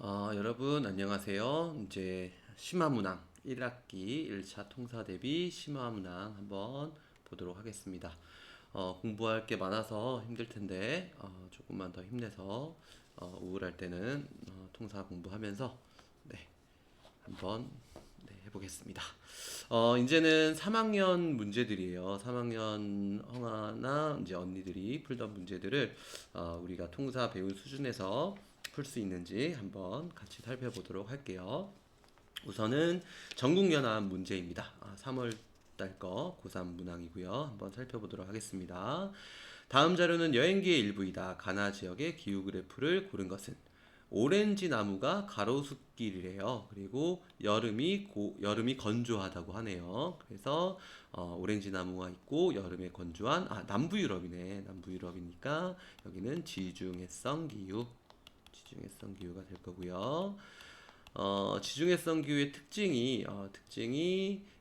여러분 안녕하세요. 이제 심화문항 1학기 1차 통사 대비 심화문항 한번 보도록 하겠습니다. 공부할 게 많아서 힘들 텐데 조금만 더 힘내서 우울할 때는 통사 공부하면서 네, 한번 해보겠습니다. 이제는 3학년 문제들이에요. 3학년 형아나 이제 언니들이 풀던 문제들을 우리가 통사 배운 수준에서 풀 수 있는지 한번 같이 살펴보도록 할게요. 우선은 전국연합 문제입니다. 3월 달 거 고3 문항이고요. 한번 살펴보도록 하겠습니다. 다음 자료는 여행기의 일부이다. 가나 지역의 기후 그래프를 고른 것은 오렌지 나무가 가로수길이래요. 그리고 여름이 건조하다고 하네요. 그래서 오렌지 나무가 있고 여름에 건조한 남부 유럽이네. 남부 유럽이니까 여기는 지중해성 기후가 될 거고요. 지중해성 기후의 특징이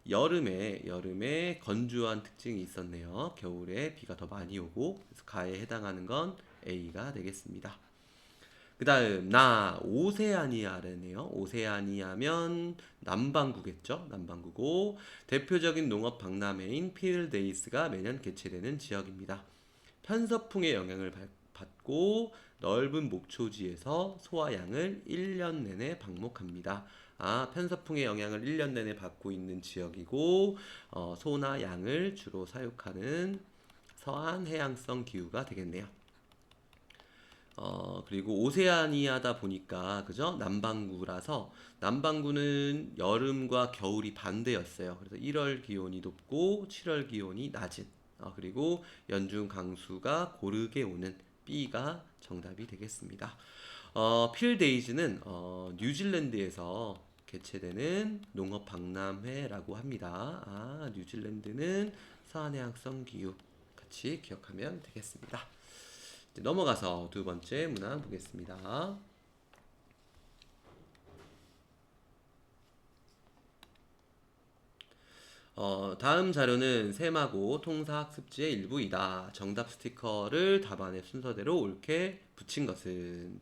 여름에 건조한 특징이 있었네요. 겨울에 비가 더 많이 오고 그래서 가에 해당하는 건 A가 되겠습니다. 그 다음 오세아니아래네요. 오세아니아면 남반구겠죠. 남반구고 대표적인 농업 박람회인 필데이스가 매년 개최되는 지역입니다. 편서풍의 영향을 받고 넓은 목초지에서 소와 양을 1년 내내 방목합니다. 편서풍의 영향을 1년 내내 받고 있는 지역이고 소나 양을 주로 사육하는 서한 해양성 기후가 되겠네요. 그리고 오세아니아다 보니까 그죠? 남반구는 여름과 겨울이 반대였어요. 그래서 1월 기온이 높고 7월 기온이 낮은 그리고 연중 강수가 고르게 오는 B가 정답이 되겠습니다. 필데이즈는 뉴질랜드에서 개최되는 농업 박람회라고 합니다. 뉴질랜드는 서한해양성 기후 같이 기억하면 되겠습니다. 넘어가서 두 번째 문항 보겠습니다. 다음 자료는 셈하고 통사학습지의 일부이다. 정답 스티커를 답안의 순서대로 옳게 붙인 것은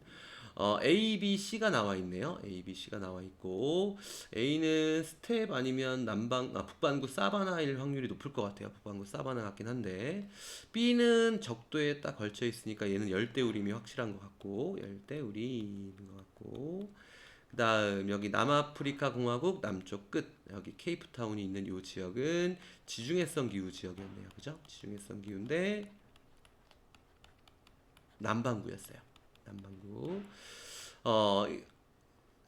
A, B, C가 나와 있네요. A, B, C가 나와 있고 A는 스텝 아니면 북반구 사바나일 확률이 높을 것 같아요. 북반구 사바나 같긴 한데 B는 적도에 딱 걸쳐 있으니까 얘는 열대우림이 확실한 것 같고 열대우림인 것 같고 그 다음 여기 남아프리카 공화국 남쪽 끝 여기 케이프타운이 있는 이 지역은 지중해성 기후 지역이었네요. 그죠? 지중해성 기후인데 남반구였어요. 남반구.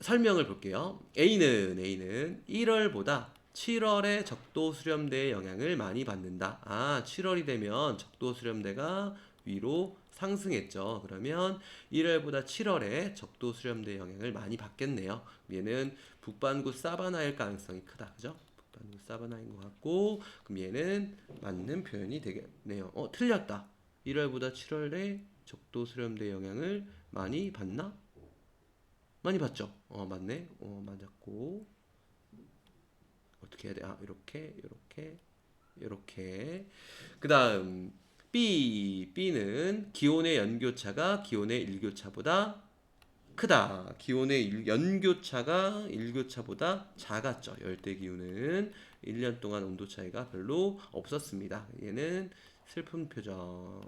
설명을 볼게요. A는 1월보다 7월에 적도 수렴대의 영향을 많이 받는다. 7월이 되면 적도 수렴대가 위로 상승했죠. 그러면 1월보다 7월에 적도 수렴대 영향을 많이 받겠네요. 얘는 북반구 사바나일 가능성이 크다. 그죠? 북반구 사바나인 것 같고 그럼 얘는 맞는 표현이 되겠네요. 틀렸다. 1월보다 7월에 적도 수렴대 영향을 많이 받나? 많이 받죠? 맞네. 맞았고 어떻게 해야 돼? 이렇게. 그 다음 B는 기온의 연교차가 기온의 일교차보다 크다. 기온의 연교차가 일교차보다 작았죠. 열대기후는 1년 동안 온도 차이가 별로 없었습니다. 얘는 슬픈 표정.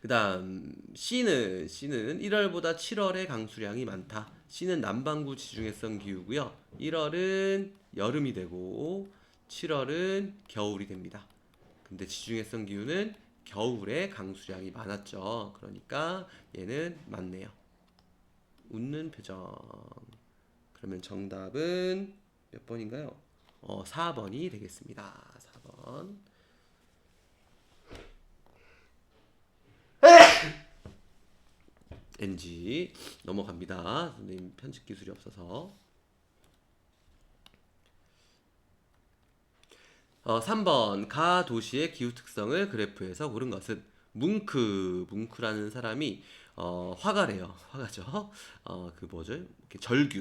그 다음 C는 1월보다 7월에 강수량이 많다. C는 남반구 지중해성 기후고요. 1월은 여름이 되고 7월은 겨울이 됩니다. 근데 지중해성 기후는 겨울에 강수량이 많았죠. 그러니까 얘는 맞네요. 웃는 표정. 그러면 정답은 몇 번인가요? 4번이 되겠습니다. 4번. NG 넘어갑니다. 선생님 편집 기술이 없어서. 3번 가 도시의 기후 특성을 그래프에서 고른 것은 뭉크라는 사람이 화가래요. 화가죠. 그 뭐죠? 이렇게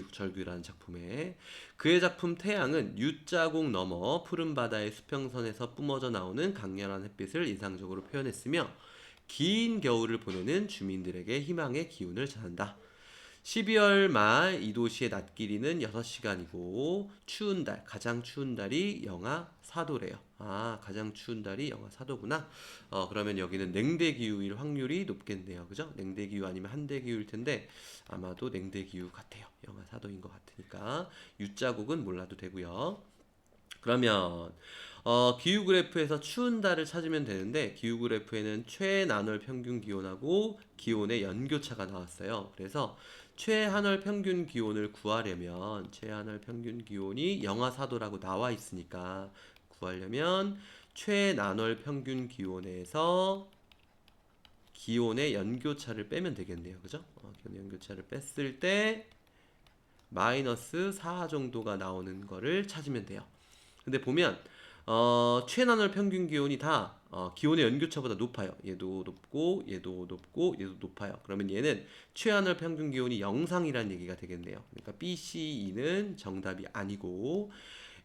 절규라는 작품에 그의 작품 태양은 U자공 넘어 푸른 바다의 수평선에서 뿜어져 나오는 강렬한 햇빛을 인상적으로 표현했으며 긴 겨울을 보내는 주민들에게 희망의 기운을 전한다. 12월 말 이 도시의 낮 길이는 6시간이고 추운 달, 가장 추운 달이 영하 4도래요. 아, 가장 추운 달이 영하 4도구나. 그러면 여기는 냉대기후일 확률이 높겠네요. 그죠? 냉대기후 아니면 한대기후일 텐데 아마도 냉대기후 같아요. 영하 4도인 것 같으니까 U자국은 몰라도 되고요. 그러면 기후 그래프에서 추운 달을 찾으면 되는데 기후 그래프에는 최난월 평균 기온하고 기온의 연교차가 나왔어요. 그래서 최한월 평균 기온을 구하려면 최한월 평균 기온이 영하 4도라고 나와 있으니까 구하려면 최난월 평균 기온에서 기온의 연교차를 빼면 되겠네요. 그죠? 기온의 연교차를 뺐을 때 마이너스 4 정도가 나오는 거를 찾으면 돼요. 근데 보면 최난월 평균 기온이 다 기온의 연교차보다 높아요. 얘도 높고 얘도 높고 얘도 높아요. 그러면 얘는 최한월 평균 기온이 영상이라는 얘기가 되겠네요. 그러니까 B, C, E는 정답이 아니고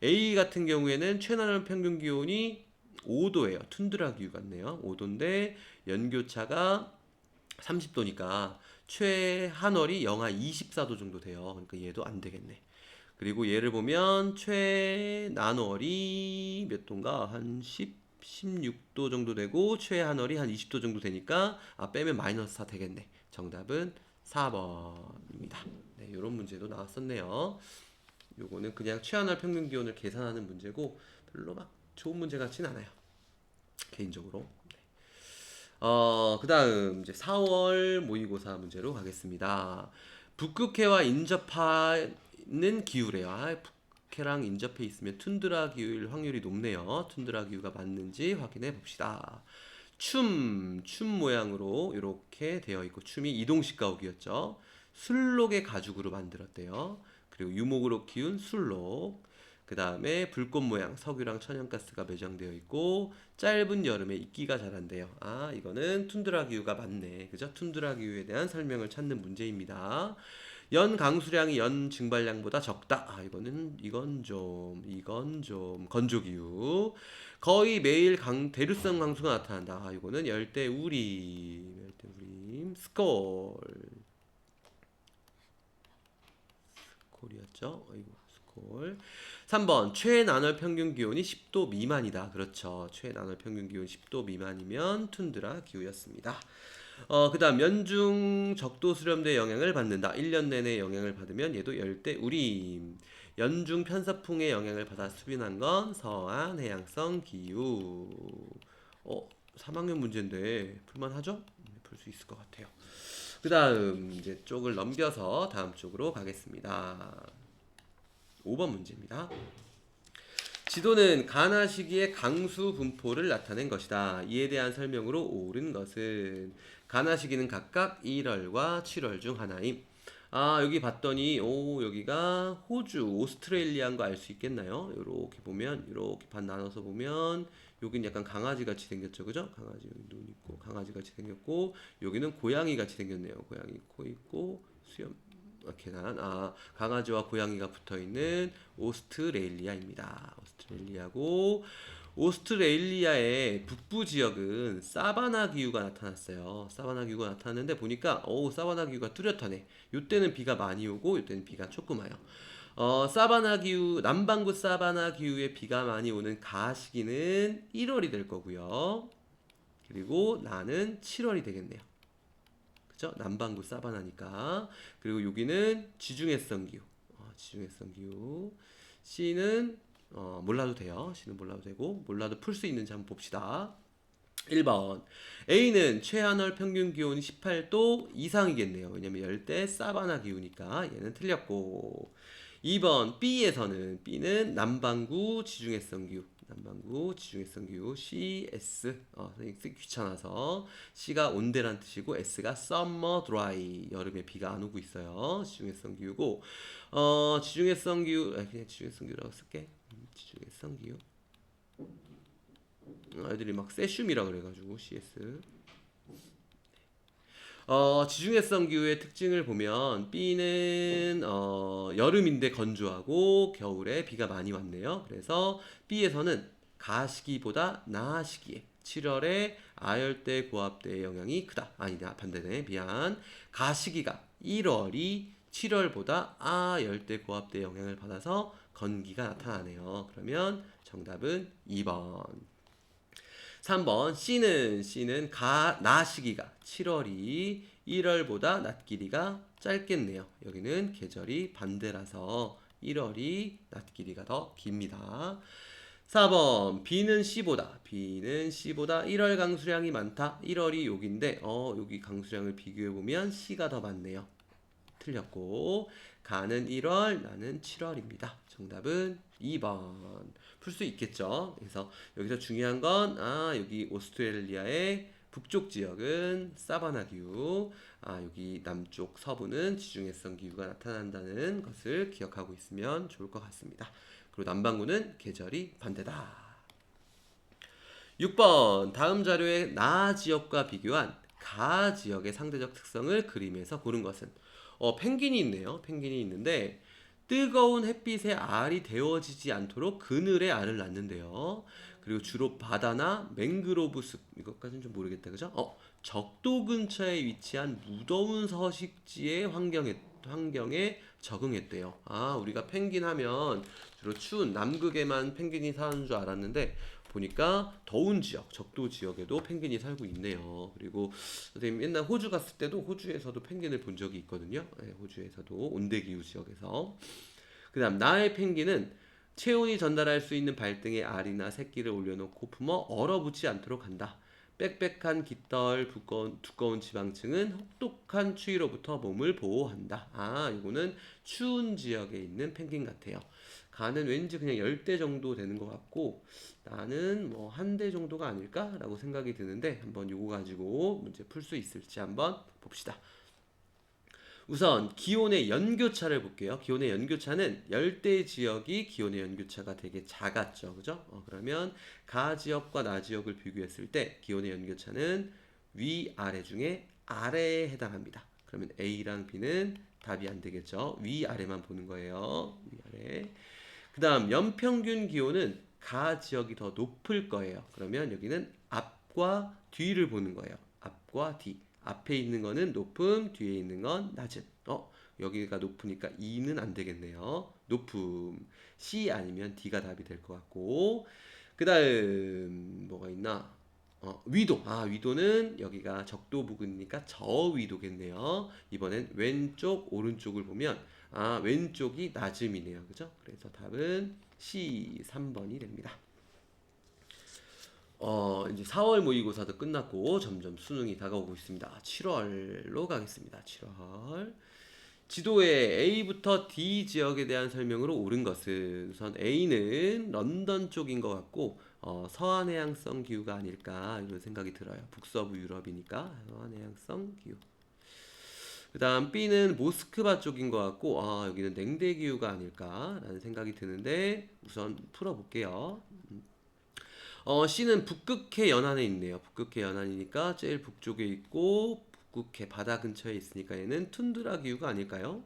A 같은 경우에는 최난월 평균 기온이 5도예요. 툰드라 기후 같네요. 5도인데 연교차가 30도니까 최한월이 영하 24도 정도 돼요. 그러니까 얘도 안 되겠네. 그리고 얘를 보면 최난월이 몇 도인가? 한 16도 정도 되고 최한월이 한 20도 정도 되니까 빼면 마이너스 4 되겠네. 정답은 4번입니다. 네, 이런 문제도 나왔었네요. 요거는 그냥 최한월 평균 기온을 계산하는 문제고 별로 막 좋은 문제 같진 않아요. 개인적으로. 그 다음 이제 4월 모의고사 문제로 가겠습니다. 북극해와 인접하는 기후래요. 북해랑 인접해 있으면 툰드라 기후일 확률이 높네요. 툰드라 기후가 맞는지 확인해 봅시다. 춤 모양으로 이렇게 되어 있고 춤이 이동식 가옥이었죠. 술록의 가죽으로 만들었대요. 그리고 유목으로 키운 술록. 그 다음에 불꽃 모양 석유랑 천연가스가 매장되어 있고 짧은 여름에 이끼가 자란대요. 이거는 툰드라 기후가 맞네. 그죠? 툰드라 기후에 대한 설명을 찾는 문제입니다. 연 강수량이 연 증발량보다 적다. 이건 좀 건조 기후. 거의 매일 대류성 강수가 나타난다. 이거는 열대 우림. 스콜이었죠. 스콜. 3번 최난월 평균 기온이 10도 미만이다. 그렇죠. 최난월 평균 기온 10도 미만이면 툰드라 기후였습니다. 그 다음 연중 적도 수렴대 영향을 받는다. 1년 내내 영향을 받으면 얘도 열대 우림. 연중 편서풍의 영향을 받아 수빈한 건 서한 해양성 기후. 3학년 문제인데 풀만하죠? 풀 수 있을 것 같아요. 그 다음 이제 쪽을 넘겨서 다음 쪽으로 가겠습니다. 5번 문제입니다. 지도는 가나 시기의 강수 분포를 나타낸 것이다. 이에 대한 설명으로 옳은 것은 가나 시기는 각각 1월과 7월 중 하나임. 여기 봤더니 여기가 호주, 오스트레일리아인 거 알 수 있겠나요? 이렇게 보면 이렇게 반 나눠서 보면 여기는 약간 강아지 같이 생겼죠, 그죠? 강아지 여기 눈 있고 강아지 같이 생겼고 여기는 고양이 같이 생겼네요. 고양이 코 있고 수염 계단. 강아지와 고양이가 붙어 있는 오스트레일리아입니다. 오스트레일리아의 북부 지역은 사바나 기후가 나타났어요. 사바나 기후가 나타났는데 보니까 사바나 기후가 뚜렷하네. 요때는 비가 많이 오고 요때는 비가 조금 와요. 사바나 기후, 남반구 사바나 기후에 비가 많이 오는 가시기는 1월이 될 거고요. 그리고 나는 7월이 되겠네요. 그죠? 남반구 사바나니까. 그리고 여기는 지중해성 기후. 지중해성 기후. C는 몰라도 돼요. C는 몰라도 되고 몰라도 풀 수 있는지 한번 봅시다. 1번 A는 최한월 평균 기온이 18도 이상이겠네요. 왜냐면 열대 사바나 기후니까 얘는 틀렸고 2번 B는 남반구 지중해성 기후. CS. 선생님 쓰기 귀찮아서 C가 온대란 뜻이고 S가 summer dry. 여름에 비가 안 오고 있어요. 지중해성 기후고 지중해성 기후 그냥 지중해성 기후라고 쓸게. 지중해성 기후. 애들이 막 세슘이라 그래가지고 CS. 지중해성 기후의 특징을 보면 B는 여름인데 건조하고 겨울에 비가 많이 왔네요. 그래서 B에서는 가시기보다 나시기에 7월에 아열대 고압대의 영향이 크다. 아니다, 반대네. 미안. 가시기가 1월이 7월보다 열대 고압대 영향을 받아서 건기가 나타나네요. 그러면 정답은 2번. 3번 C는 낮 시기가 7월이 1월보다 낮 길이가 짧겠네요. 여기는 계절이 반대라서 1월이 낮 길이가 더 깁니다. 4번 B는 C보다 1월 강수량이 많다. 1월이 여기인데 여기 강수량을 비교해보면 C가 더 많네요. 틀렸고 가는 1월 나는 7월입니다. 정답은 2번. 풀 수 있겠죠. 그래서 여기서 중요한 건 여기 오스트레일리아의 북쪽 지역은 사바나 기후, 여기 남쪽 서부는 지중해성 기후가 나타난다는 것을 기억하고 있으면 좋을 것 같습니다. 그리고 남반구는 계절이 반대다. 6번 다음 자료의 나 지역과 비교한 가 지역의 상대적 특성을 그림에서 고른 것은 펭귄이 있네요. 펭귄이 있는데 뜨거운 햇빛에 알이 데워지지 않도록 그늘에 알을 낳는데요. 그리고 주로 바다나 맹그로브 숲, 이것까지는 좀 모르겠다, 그죠? 적도 근처에 위치한 무더운 서식지의 환경에 적응했대요. 우리가 펭귄 하면 주로 추운 남극에만 펭귄이 사는 줄 알았는데 보니까 더운 지역, 적도 지역에도 펭귄이 살고 있네요. 그리고 선생님 옛날 호주 갔을 때도 호주에서도 펭귄을 본 적이 있거든요. 네, 호주에서도 온대기후 지역에서. 그 다음 나의 펭귄은 체온이 전달할 수 있는 발등에 알이나 새끼를 올려놓고 품어 얼어붙지 않도록 한다. 빽빽한 깃털, 두꺼운 지방층은 혹독한 추위로부터 몸을 보호한다. 이거는 추운 지역에 있는 펭귄 같아요. 가는 왠지 그냥 10대 정도 되는 것 같고 나는 뭐 한 대 정도가 아닐까라고 생각이 드는데 한번 이거 가지고 문제 풀 수 있을지 한번 봅시다. 우선 기온의 연교차를 볼게요. 기온의 연교차는 열대 지역이 기온의 연교차가 되게 작았죠. 그죠? 그러면 가 지역과 나 지역을 비교했을 때 기온의 연교차는 위아래 중에 아래에 해당합니다. 그러면 A랑 B는 답이 안 되겠죠. 위아래만 보는 거예요. 위아래. 그 다음 연평균 기온은 가 지역이 더 높을 거예요. 그러면 여기는 앞과 뒤를 보는 거예요. 앞과 뒤. 앞에 있는 거는 높음, 뒤에 있는 건 낮음. 여기가 높으니까 2는 안 되겠네요. 높음. C 아니면 D가 답이 될 것 같고. 그 다음 뭐가 있나? 위도. 위도는 여기가 적도 부근이니까 저위도겠네요. 이번엔 왼쪽, 오른쪽을 보면 왼쪽이 낮음이네요. 그죠? 그래서 답은 C 3번이 됩니다. 이제 4월 모의고사도 끝났고 점점 수능이 다가오고 있습니다. 7월로 가겠습니다. 7월. 지도에 A부터 D 지역에 대한 설명으로 옳은 것은 우선 A는 런던 쪽인 것 같고 서한해양성 기후가 아닐까 이런 생각이 들어요. 북서부 유럽이니까 서한해양성 기후. 그 다음 B는 모스크바 쪽인 것 같고 여기는 냉대 기후가 아닐까라는 생각이 드는데 우선 풀어볼게요. C는 북극해 연안에 있네요. 북극해 연안이니까 제일 북쪽에 있고 북극해 바다 근처에 있으니까 얘는 툰드라 기후가 아닐까요?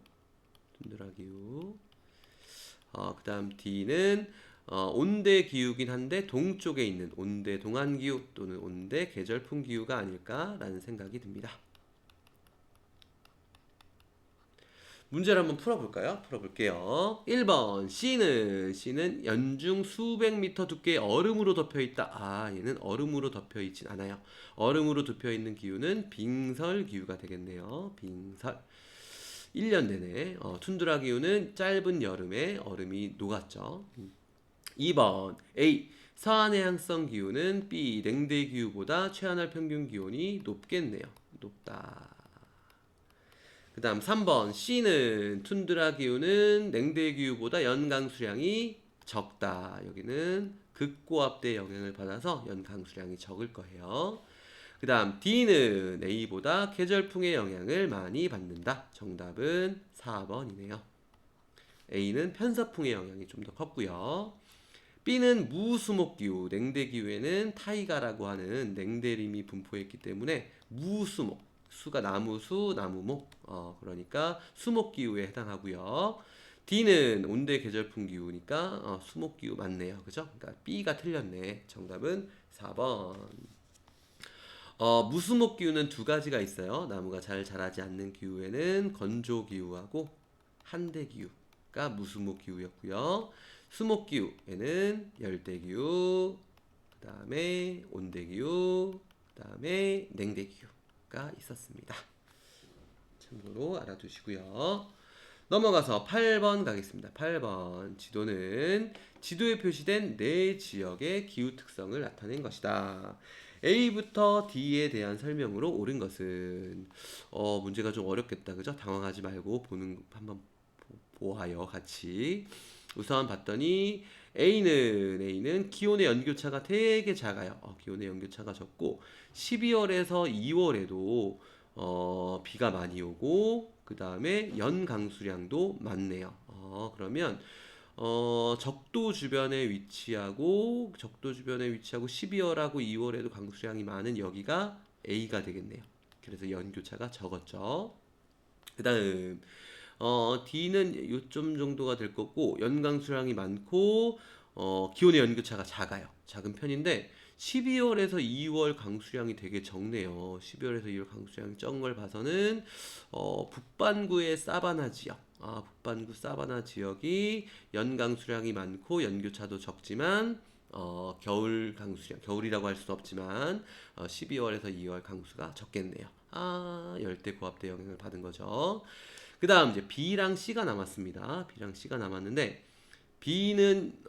툰드라 기후. 그 다음 D는 온대 기후긴 한데 동쪽에 있는 온대 동안 기후 또는 온대 계절풍 기후가 아닐까라는 생각이 듭니다. 문제를 한번 풀어볼까요? 풀어볼게요. 1번 C는 연중 수백 미터 두께의 얼음으로 덮여있다. 얘는 얼음으로 덮여있진 않아요. 얼음으로 덮여있는 기후는 빙설 기후가 되겠네요. 빙설. 1년 내내 툰드라 기후는 짧은 여름에 얼음이 녹았죠. 2번 A 서한해양성 기후는 B 냉대 기후보다 최하늘 평균 기온이 높겠네요. 높다. 그 다음 3번 C는 툰드라 기후는 냉대 기후보다 연강 수량이 적다. 여기는 극고압대 영향을 받아서 연강 수량이 적을 거예요. 그 다음 D는 A보다 계절풍의 영향을 많이 받는다. 정답은 4번이네요. A는 편서풍의 영향이 좀 더 컸고요. B는 무수목기후, 냉대기후에는 타이가라고 하는 냉대림이 분포했기 때문에 무수목, 수가 나무수, 나무목, 그러니까 수목기후에 해당하고요. D는 온대 계절풍 기후니까 수목기후 맞네요. 그죠? 그러니까 B가 틀렸네. 정답은 4번. 무수목 기후는 두 가지가 있어요. 나무가 잘 자라지 않는 기후에는 건조 기후하고 한대 기후가 무수목 기후였고요. 수목 기후에는 열대 기후, 그 다음에 온대 기후, 그 다음에 냉대 기후가 있었습니다. 참고로 알아두시고요. 넘어가서 8번 가겠습니다. 8번 지도는 지도에 표시된 네 지역의 기후 특성을 나타낸 것이다. A부터 D에 대한 설명으로 옳은 것은 문제가 좀 어렵겠다. 그죠? 당황하지 말고 한번 보아요. 같이. 우선 봤더니 A는 기온의 연교차가 되게 작아요. 기온의 연교차가 적고 12월에서 2월에도 비가 많이 오고 그 다음에 연 강수량도 많네요. 그러면 적도 주변에 위치하고 12월하고 2월에도 강수량이 많은 여기가 A가 되겠네요. 그래서 연교차가 적었죠. 그 다음 D는 요점 정도가 될 거고 연강수량이 많고 기온의 연교차가 작은 편인데 12월에서 2월 강수량이 되게 적네요. 12월에서 2월 강수량이 적은 걸 봐서는 북반구의 사바나 지역, 북반구 사바나 지역이 연강수량이 많고 연교차도 적지만 겨울 강수량, 겨울이라고 할 수는 없지만 12월에서 2월 강수가 적겠네요. 열대 고압대 영향을 받은 거죠. 그 다음 이제 B랑 C가 남았습니다. B랑 C가 남았는데 B는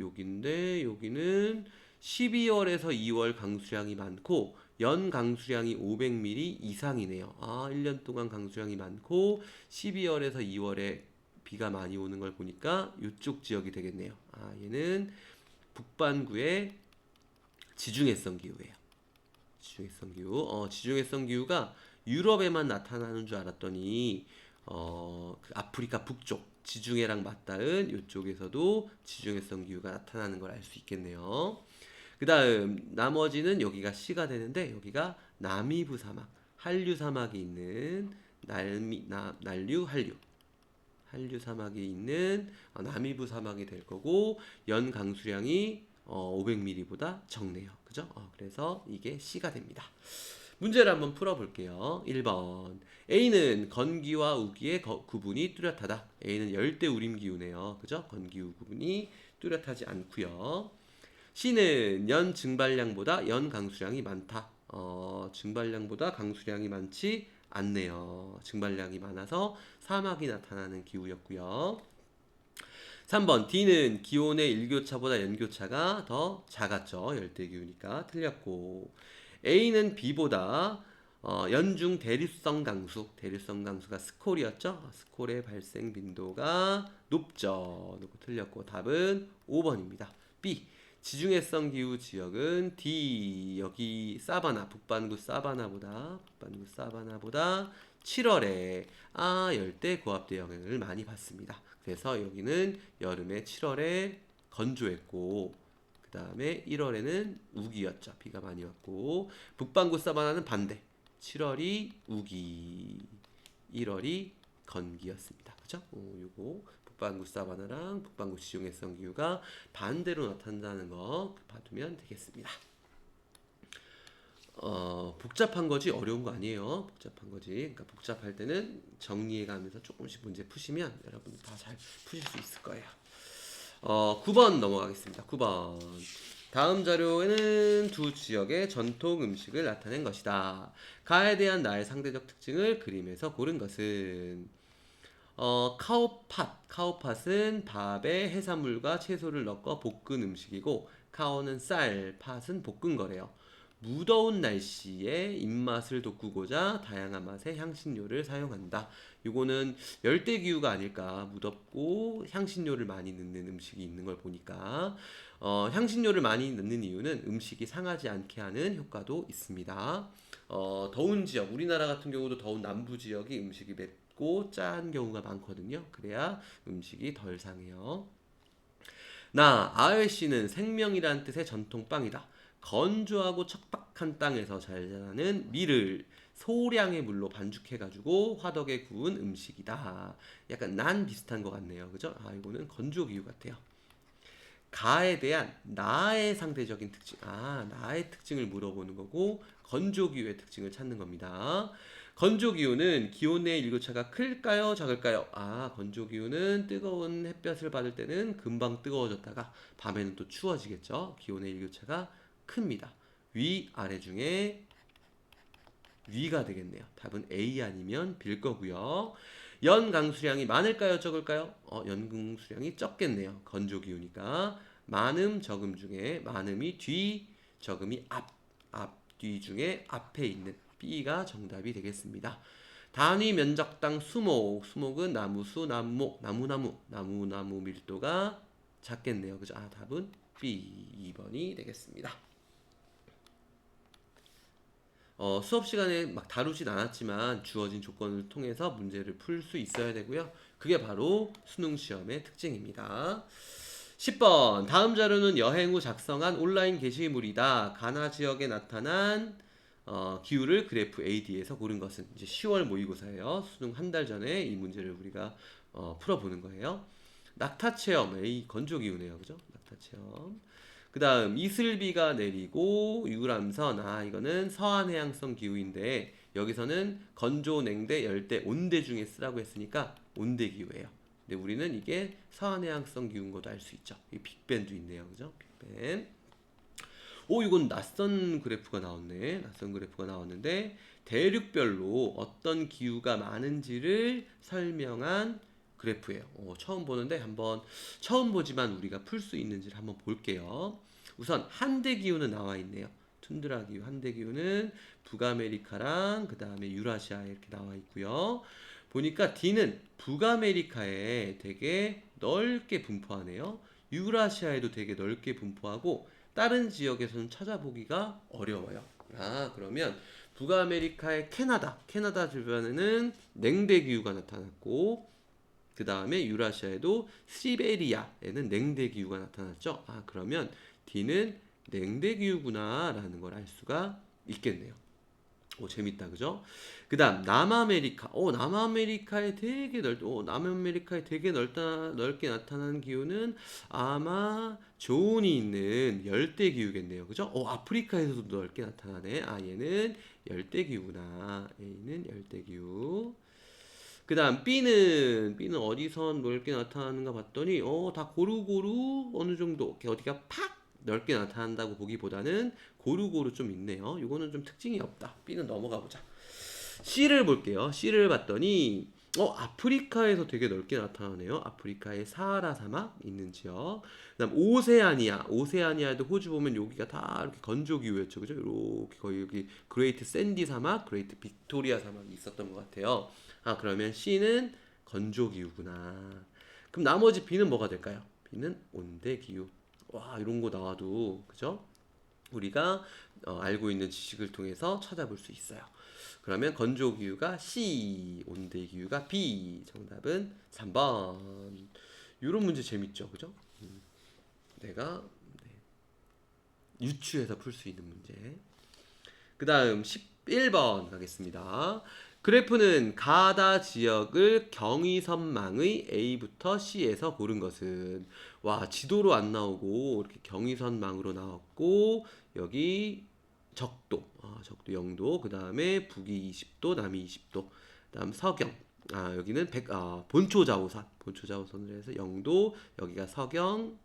여기는 12월에서 2월 강수량이 많고 연 강수량이 500mm 이상이네요. 1년 동안 강수량이 많고 12월에서 2월에 비가 많이 오는 걸 보니까 이쪽 지역이 되겠네요. 얘는 북반구의 지중해성 기후예요. 지중해성 기후. 지중해성 기후가 유럽에만 나타나는 줄 알았더니 그 아프리카 북쪽 지중해랑 맞닿은 이쪽에서도 지중해성 기후가 나타나는 걸 알 수 있겠네요. 그 다음 나머지는 여기가 C가 되는데 여기가 나미부 사막, 한류 사막이 있는 한류 사막이 있는 나미부 사막이 될 거고 연 강수량이 500mm보다 적네요. 그죠? 그래서 이게 C가 됩니다. 문제를 한번 풀어볼게요. 1번 A는 건기와 우기의 구분이 뚜렷하다. A는 열대 우림 기후네요. 그죠? 건기우 구분이 뚜렷하지 않고요. C는 연 증발량보다 연 강수량이 많다. 증발량보다 강수량이 많지 않네요. 증발량이 많아서 사막이 나타나는 기후였고요. 3번 D는 기온의 일교차보다 연교차가 더 작았죠. 열대기후니까 틀렸고 A는 B보다 연중 대립성 강수가 스콜이었죠. 스콜의 발생 빈도가 높죠. 틀렸고 답은 5번입니다. B 지중해성 기후 지역은 D 여기 북반구 사바나보다 7월에 열대 고압대 영향을 많이 받습니다. 그래서 여기는 여름에 7월에 건조했고 그 다음에 1월에는 우기였죠. 비가 많이 왔고 북반구 사바나는 반대. 7월이 우기, 1월이 건기였습니다. 그죠? 요거 북반구 사바나랑 북반구 지중해성 기후가 반대로 나타난다는 거 봐두면 되겠습니다. 복잡한 거지 어려운 거 아니에요. 복잡한 거지. 그러니까 복잡할 때는 정리해가면서 조금씩 문제 푸시면 여러분들 다 잘 푸실 수 있을 거예요. 9번 넘어가겠습니다. 9번. 다음 자료에는 두 지역의 전통 음식을 나타낸 것이다. 가에 대한 나의 상대적 특징을 그림에서 고른 것은 카오팟은 밥에 해산물과 채소를 넣고 볶은 음식이고 카오는 쌀, 팥은 볶은 거래요. 무더운 날씨에 입맛을 돋구고자 다양한 맛의 향신료를 사용한다. 이거는 열대기후가 아닐까. 무덥고 향신료를 많이 넣는 음식이 있는 걸 보니까 향신료를 많이 넣는 이유는 음식이 상하지 않게 하는 효과도 있습니다. 더운 지역, 우리나라 같은 경우도 더운 남부 지역이 음식이 맵고 짠 경우가 많거든요. 그래야 음식이 덜 상해요. 아웨씨는 생명이란 뜻의 전통빵이다. 건조하고 척박한 땅에서 잘 자라는 밀을 소량의 물로 반죽해가지고 화덕에 구운 음식이다. 약간 난 비슷한 것 같네요. 그죠? 이거는 건조 기후 같아요. 가에 대한 나의 상대적인 특징. 나의 특징을 물어보는 거고 건조기후의 특징을 찾는 겁니다. 건조기후는 기온의 일교차가 클까요, 작을까요? 건조기후는 뜨거운 햇볕을 받을 때는 금방 뜨거워졌다가 밤에는 또 추워지겠죠. 기온의 일교차가 큽니다. 위, 아래 중에 위가 되겠네요. 답은 A 아니면 B일 거고요. 연 강수량이 많을까요, 적을까요? 연 강수량이 적겠네요. 건조기후니까. 많음, 적음 중에 많음이 뒤, 적음이 뒤 중에 앞에 있는 B가 정답이 되겠습니다. 단위 면적당 수목, 수목은 나무수, 나무목, 나무나무 밀도가 작겠네요. 그죠? 답은 B, 2번이 되겠습니다. 수업 시간에 막 다루진 않았지만 주어진 조건을 통해서 문제를 풀 수 있어야 되고요. 그게 바로 수능 시험의 특징입니다. 10번 다음 자료는 여행 후 작성한 온라인 게시물이다. 가나 지역에 나타난 기후를 그래프 AD에서 고른 것은 이제 10월 모의고사예요. 수능 한 달 전에 이 문제를 우리가 풀어보는 거예요. 낙타 체험 A 건조기후네요, 그죠? 낙타 체험. 그 다음 이슬비가 내리고 유람선 이거는 서한해양성 기후인데 여기서는 건조, 냉대, 열대, 온대 중에 쓰라고 했으니까 온대 기후예요. 근데 우리는 이게 서한해양성 기후인 것도 알 수 있죠. 이 빅밴도 있네요, 그죠? 빅밴. 이건 낯선 그래프가 나왔네. 낯선 그래프가 나왔는데 대륙별로 어떤 기후가 많은지를 설명한 그래프예요. 처음 보는데 한번 처음 보지만 우리가 풀 수 있는지를 한번 볼게요. 우선 한대 기후는 나와 있네요. 툰드라 기후, 한대 기후는 북아메리카랑 그 다음에 유라시아에 이렇게 나와 있고요. 보니까 D는 북아메리카에 되게 넓게 분포하네요. 유라시아에도 되게 넓게 분포하고 다른 지역에서는 찾아보기가 어려워요. 그러면 북아메리카의 캐나다 주변에는 냉대 기후가 나타났고 그 다음에 유라시아에도 시베리아에는 냉대 기후가 나타났죠. 그러면 D는 냉대 기후구나 라는 걸 알 수가 있겠네요. 재밌다, 그죠? 그 다음 남아메리카에 되게 넓게 나타나는 기후는 아마 조온이 있는 열대 기후겠네요, 그죠? 아프리카에서도 넓게 나타나네. 얘는 열대 기후구나. A는 열대 기후. 그 다음 B는 어디서 넓게 나타나는가 봤더니 다 고루고루 어느 정도 어디가 팍 넓게 나타난다고 보기보다는 고루고루 좀 있네요. 이거는 좀 특징이 없다. B는 넘어가 보자. C를 볼게요. C를 봤더니 아프리카에서 되게 넓게 나타나네요. 아프리카의 사하라 사막 있는 지역. 그다음 오세아니아도 호주 보면 여기가 다 이렇게 건조 기후였죠, 그죠? 이렇게 거의 여기 그레이트 샌디 사막, 그레이트 빅토리아 사막이 있었던 것 같아요. 그러면 C는 건조 기후구나. 그럼 나머지 B는 뭐가 될까요? B는 온대 기후. 이런 거 나와도 그죠? 우리가 알고 있는 지식을 통해서 찾아볼 수 있어요. 그러면 건조 기후가 C, 온대 기후가 B. 정답은 3번. 이런 문제 재밌죠, 그죠? 내가 유추해서 풀 수 있는 문제. 그 다음 11번 가겠습니다. 그래프는 가다 지역을 경의선망의 A부터 C에서 고른 것은 지도로 안 나오고 이렇게 경의선망으로 나왔고 여기 적도 0도 그 다음에 북이 20도 남이 20도 그 다음 서경 여기는 본초자오선을 해서 0도 여기가 서경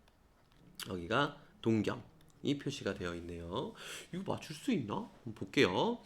여기가 동경이 표시가 되어 있네요. 이거 맞출 수 있나? 한번 볼게요.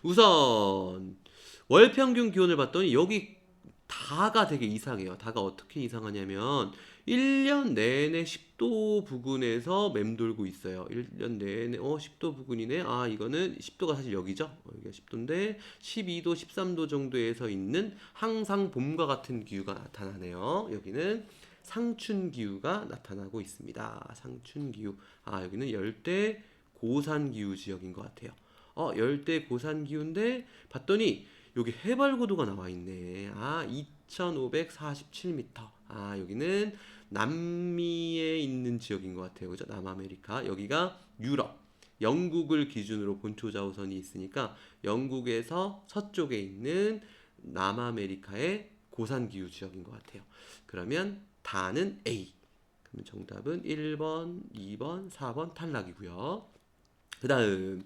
우선 월 평균 기온을 봤더니 여기 다가 되게 이상해요. 다가 어떻게 이상하냐면 1년 내내 10도 부근에서 맴돌고 있어요. 1년 내내 10도 부근이네. 이거는 10도가 사실 여기죠. 여기가 10도인데 12도, 13도 정도에서 있는 항상 봄과 같은 기후가 나타나네요. 여기는 상춘 기후가 나타나고 있습니다. 상춘 기후. 여기는 열대 고산 기후 지역인 것 같아요. 열대 고산 기후인데 봤더니 여기 해발 고도가 나와 있네. 2547m. 여기는 남미에 있는 지역인 것 같아요. 그죠? 남아메리카. 여기가 유럽. 영국을 기준으로 본초자오선이 있으니까 영국에서 서쪽에 있는 남아메리카의 고산 기후 지역인 것 같아요. 그러면 다는 A. 그러면 정답은 1번, 2번, 4번 탈락이고요. 그 다음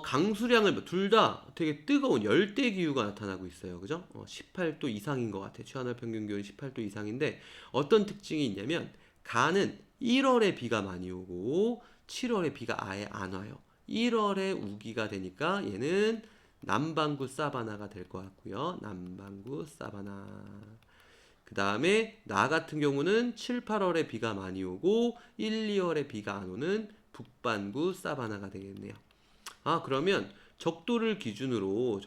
강수량을 둘 다 되게 뜨거운 열대 기후가 나타나고 있어요. 그죠? 18도 이상인 것 같아. 최하늘 평균 기온이 18도 이상인데 어떤 특징이 있냐면 가는 1월에 비가 많이 오고 7월에 비가 아예 안 와요. 1월에 우기가 되니까 얘는 남반구 사바나가 될 것 같고요. 남반구 사바나. 그 다음에 나 같은 경우는 7, 8월에 비가 많이 오고 1, 2월에 비가 안 오는 북반구 사바나가 되겠네요. 그러면 적도를 기준으로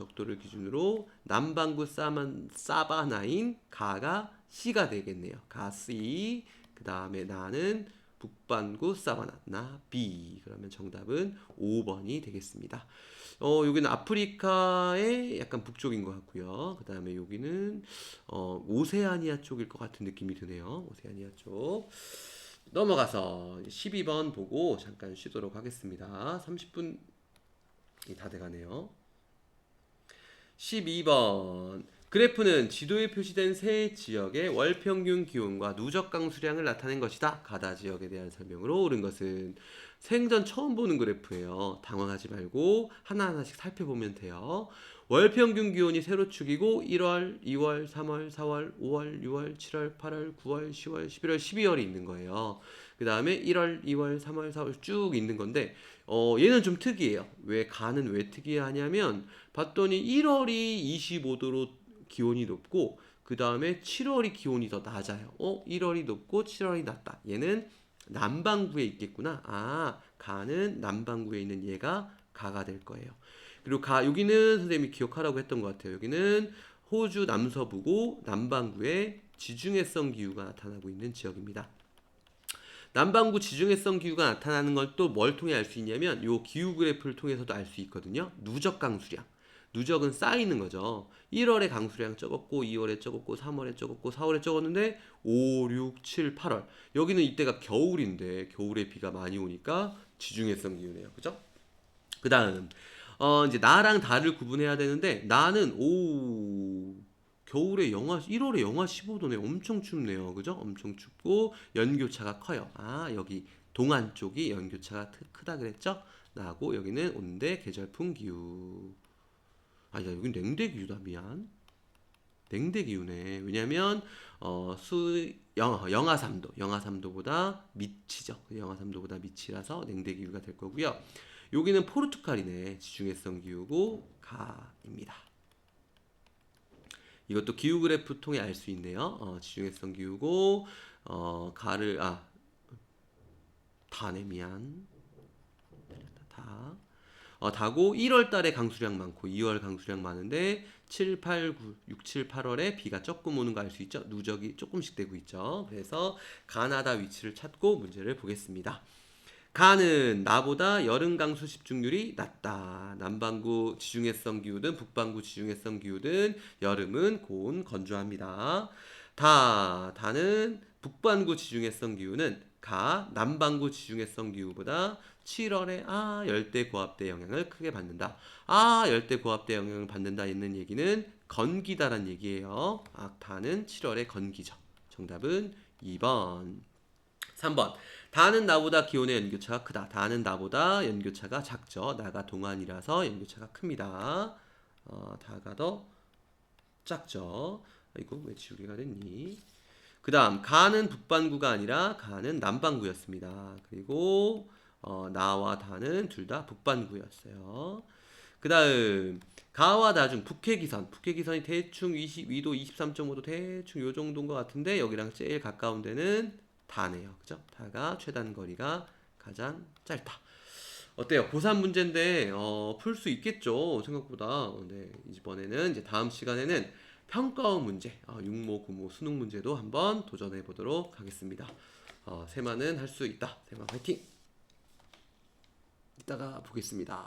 남반구 사바나인 가가 C가 되겠네요. 가 C. 그 다음에 나는 북반구 사바나 나 B. 그러면 정답은 5번이 되겠습니다. 여기는 아프리카의 약간 북쪽인 것 같고요. 그 다음에 여기는 오세아니아 쪽일 것 같은 느낌이 드네요. 오세아니아 쪽. 넘어가서 12번 보고 잠깐 쉬도록 하겠습니다. 30분 다 돼가네요. 12번. 그래프는 지도에 표시된 세 지역의 월평균 기온과 누적 강수량을 나타낸 것이다. 가다 지역에 대한 설명으로 옳은 것은 생전 처음 보는 그래프예요. 당황하지 말고 하나하나씩 살펴보면 돼요. 월평균 기온이 세로축이고 1월, 2월, 3월, 4월, 5월, 6월, 7월, 8월, 9월, 10월, 11월, 12월이 있는 거예요. 그 다음에 1월, 2월, 3월, 4월 쭉 있는 건데 얘는 좀 특이해요. 가는 왜 특이하냐면 봤더니 1월이 25도로 기온이 높고 그 다음에 7월이 기온이 더 낮아요. 1월이 높고 7월이 낮다. 얘는 남반구에 있겠구나. 가는 남반구에 있는 얘가 가가 될 거예요. 그리고 여기는 선생님이 기억하라고 했던 것 같아요. 여기는 호주 남서부고 남반구에 지중해성 기후가 나타나고 있는 지역입니다. 남반구 지중해성 기후가 나타나는 걸 또 뭘 통해 알 수 있냐면 요 기후 그래프를 통해서도 알 수 있거든요. 누적 강수량. 누적은 쌓이는 거죠. 1월에 강수량 적었고 2월에 적었고 3월에 적었고 4월에 적었는데 5, 6, 7, 8월. 여기는 이때가 겨울인데 겨울에 비가 많이 오니까 지중해성 기후네요. 그죠? 그다음 이제 나랑 다를 구분해야 되는데 나는 겨울에 1월에 영하 15도네. 엄청 춥네요. 그죠? 엄청 춥고 연교차가 커요. 여기 동안 쪽이 연교차가 크다 그랬죠? 나하고 여기는 온대 계절풍 기후. 여긴 냉대 기후다. 미안. 냉대 기후네. 왜냐면 영하 3도. 영하 3도보다 밑이죠. 영하 3도보다 밑이라서 냉대 기후가 될 거고요. 여기는 포르투갈이네. 지중해성 기후고 가입니다. 이것도 기후 그래프 통해 알 수 있네요. 지중해성 기후고 가를 다네. 미안. 다고 1월 달에 강수량 많고 2월 강수량 많은데 7, 8, 9, 6, 7, 8월에 비가 조금 오는 거 알 수 있죠? 누적이 조금씩 되고 있죠. 그래서 가나다 위치를 찾고 문제를 보겠습니다. 가는 나보다 여름 강수 집중률이 낮다. 남반구 지중해성 기후든 북반구 지중해성 기후든 여름은 고온 건조합니다. 다는 북반구 지중해성 기후는 남반구 지중해성 기후보다 7월에 열대 고압대 영향을 크게 받는다. 열대 고압대 영향을 받는다 있는 얘기는 건기다란 얘기예요. 다는 7월에 건기죠. 정답은 2번. 3번. 다는 나보다 기온의 연교차가 크다. 다는 나보다 연교차가 작죠. 나가 동안이라서 연교차가 큽니다. 다가 더 작죠. 아이고 왜 지우개가 됐니? 그 다음 가는 북반구가 아니라 가는 남반구였습니다. 그리고 나와 다는 둘 다 북반구였어요. 그 다음 가와 나 중 북해기선이 대충 22도 23.5도 대충 요 정도인 것 같은데 여기랑 제일 가까운 데는 다네요. 그죠? 다가 최단 거리가 가장 짧다. 어때요? 고3 문제인데 풀 수 있겠죠? 생각보다. 네, 이번에는 이제 다음 시간에는 평가원 문제, 육모, 구모, 수능 문제도 한번 도전해 보도록 하겠습니다. 세마는 할 수 있다. 세마 화이팅! 이따가 보겠습니다.